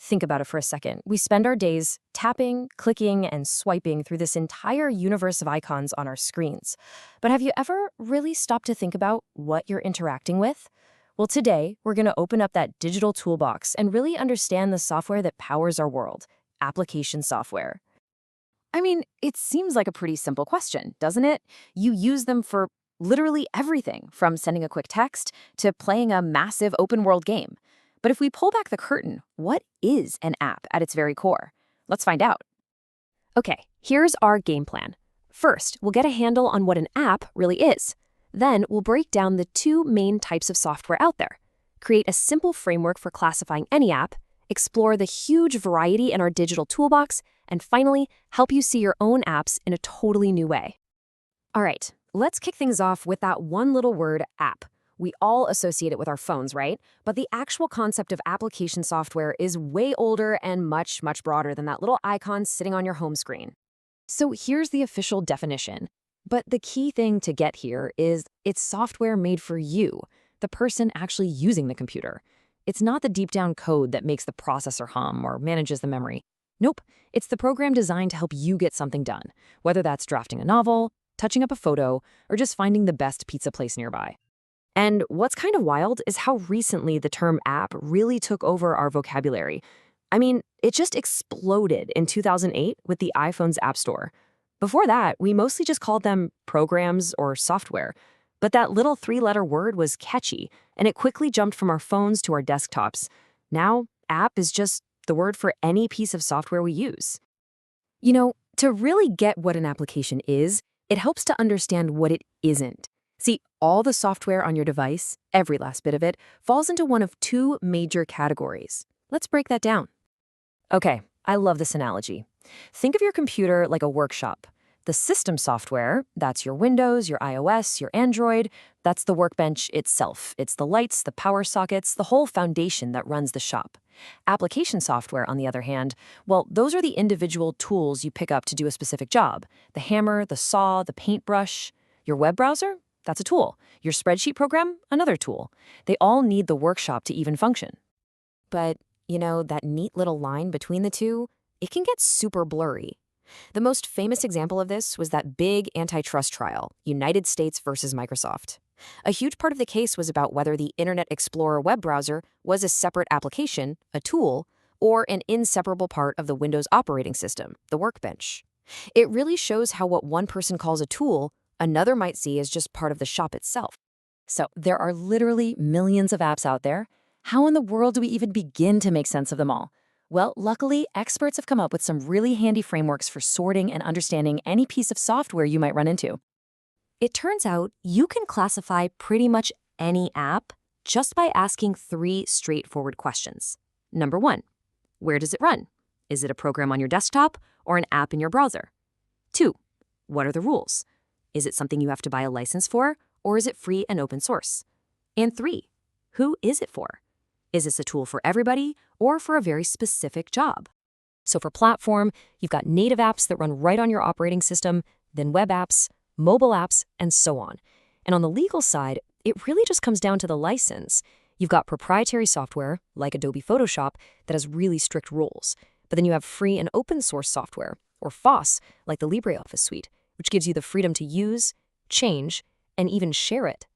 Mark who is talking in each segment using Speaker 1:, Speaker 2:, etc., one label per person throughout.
Speaker 1: Think about it for a second. We spend our days tapping, clicking, and swiping through this entire universe of icons on our screens. But have you ever really stopped to think about what you're interacting with? Well, today, we're going to open up that digital toolbox and really understand the software that powers our world, application software.
Speaker 2: I mean, it seems like a pretty simple question, doesn't it? You use them for literally everything, from sending a quick text to playing a massive open world game. But if we pull back the curtain, what is an app at its very core? Let's find out.
Speaker 1: Okay, here's our game plan. First, we'll get a handle on what an app really is. Then we'll break down the two main types of software out there, create a simple framework for classifying any app, explore the huge variety in our digital toolbox, and finally, help you see your own apps in a totally new way. All right, let's kick things off with that one little word, app. We all associate it with our phones, right? But the actual concept of application software is way older and much, much broader than that little icon sitting on your home screen. So here's the official definition. But the key thing to get here is it's software made for you, the person actually using the computer. It's not the deep down code that makes the processor hum or manages the memory. Nope, it's the program designed to help you get something done, whether that's drafting a novel, touching up a photo, or just finding the best pizza place nearby. And what's kind of wild is how recently the term app really took over our vocabulary. I mean, it just exploded in 2008 with the iPhone's App Store. Before that, we mostly just called them programs or software. But that little three-letter word was catchy, and it quickly jumped from our phones to our desktops. Now, app is just the word for any piece of software we use. You know, to really get what an application is, it helps to understand what it isn't. See, all the software on your device, every last bit of it, falls into one of two major categories. Let's break that down. Okay, I love this analogy. Think of your computer like a workshop. The system software, that's your Windows, your iOS, your Android, that's the workbench itself. It's the lights, the power sockets, the whole foundation that runs the shop. Application software, on the other hand, well, those are the individual tools you pick up to do a specific job. The hammer, the saw, the paintbrush. Your web browser? That's a tool. Your spreadsheet program? Another tool. They all need the workshop to even function. But, you know, that neat little line between the two, it can get super blurry. The most famous example of this was that big antitrust trial, United States versus Microsoft. A huge part of the case was about whether the Internet Explorer web browser was a separate application, a tool, or an inseparable part of the Windows operating system, the workbench. It really shows how what one person calls a tool, another might see as just part of the shop itself. So there are literally millions of apps out there. How in the world do we even begin to make sense of them all? Well, luckily, experts have come up with some really handy frameworks for sorting and understanding any piece of software you might run into. It turns out you can classify pretty much any app just by asking three straightforward questions. Number one, where does it run? Is it a program on your desktop or an app in your browser? Two, what are the rules? Is it something you have to buy a license for, or is it free and open source? And three, who is it for? Is this a tool for everybody or for a very specific job? So for platform, you've got native apps that run right on your operating system, then web apps, mobile apps, and so on. And on the legal side, it really just comes down to the license. You've got proprietary software, like Adobe Photoshop, that has really strict rules. But then you have free and open source software, or FOSS, like the LibreOffice suite, which gives you the freedom to use, change, and even share it.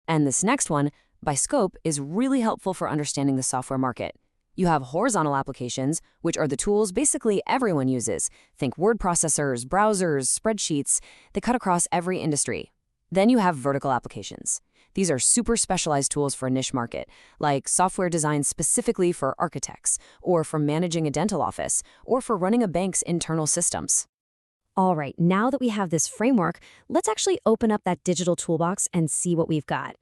Speaker 1: And this next one, by scope, is really helpful for understanding the software market. You have horizontal applications, which are the tools basically everyone uses. Think word processors, browsers, spreadsheets. They cut across every industry. Then you have vertical applications. These are super specialized tools for a niche market, like software designed specifically for architects, or for managing a dental office, or for running a bank's internal systems. All right, now that we have this framework, let's actually open up that digital toolbox and see what we've got.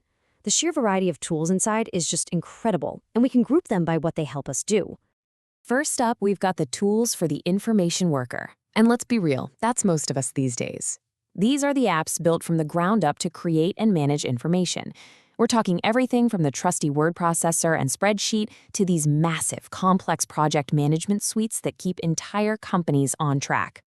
Speaker 1: The sheer variety of tools inside is just incredible, and we can group them by what they help us do. First up, we've got the tools for the information worker. And let's be real, that's most of us these days. These are the apps built from the ground up to create and manage information. We're talking everything from the trusty word processor and spreadsheet to these massive, complex project management suites that keep entire companies on track.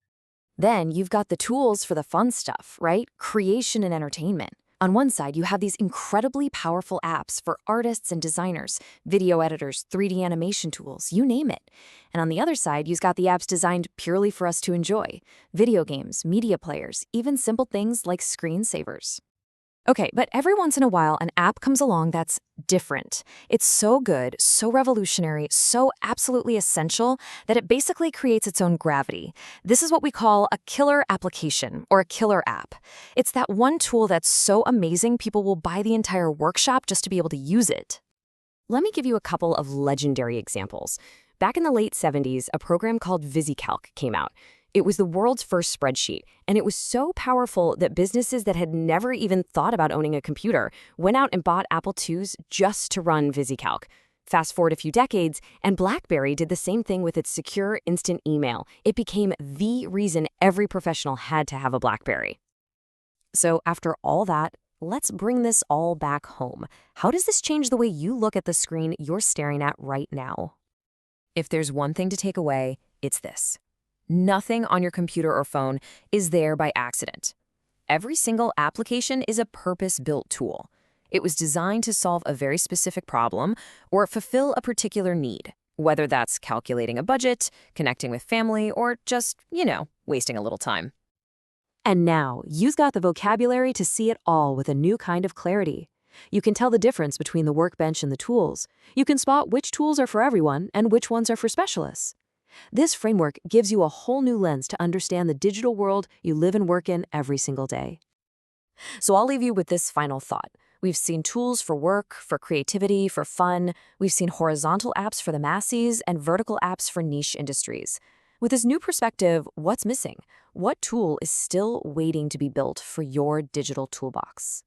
Speaker 1: Then you've got the tools for the fun stuff, right? Creation and entertainment.
Speaker 2: On one side, you have these incredibly powerful apps for artists and designers, video editors, 3D animation tools, you name it. And on the other side, you've got the apps designed purely for us to enjoy, video games, media players, even simple things like screensavers. Okay, but every once in a while, an app comes along that's different. It's so good, so revolutionary, so absolutely essential that it basically creates its own gravity. This is what we call a killer application or a killer app. It's that one tool that's so amazing people will buy the entire workshop just to be able to use it. Let me give you a couple of legendary examples. Back in the late 70s, a program called VisiCalc came out. It was the world's first spreadsheet, and it was so powerful that businesses that had never even thought about owning a computer went out and bought Apple IIs just to run VisiCalc. Fast forward a few decades, and BlackBerry did the same thing with its secure instant email. It became the reason every professional had to have a BlackBerry. So after all that, let's bring this all back home. How does this change the way you look at the screen you're staring at right now? If there's one thing to take away, it's this. Nothing on your computer or phone is there by accident. Every single application is a purpose-built tool. It was designed to solve a very specific problem or fulfill a particular need, whether that's calculating a budget, connecting with family, or just, wasting a little time. And now, you've got the vocabulary to see it all with a new kind of clarity. You can tell the difference between the workbench and the tools. You can spot which tools are for everyone and which ones are for specialists. This framework gives you a whole new lens to understand the digital world you live and work in every single day. So I'll leave you with this final thought. We've seen tools for work, for creativity, for fun. We've seen horizontal apps for the masses and vertical apps for niche industries. With this new perspective, what's missing? What tool is still waiting to be built for your digital toolbox?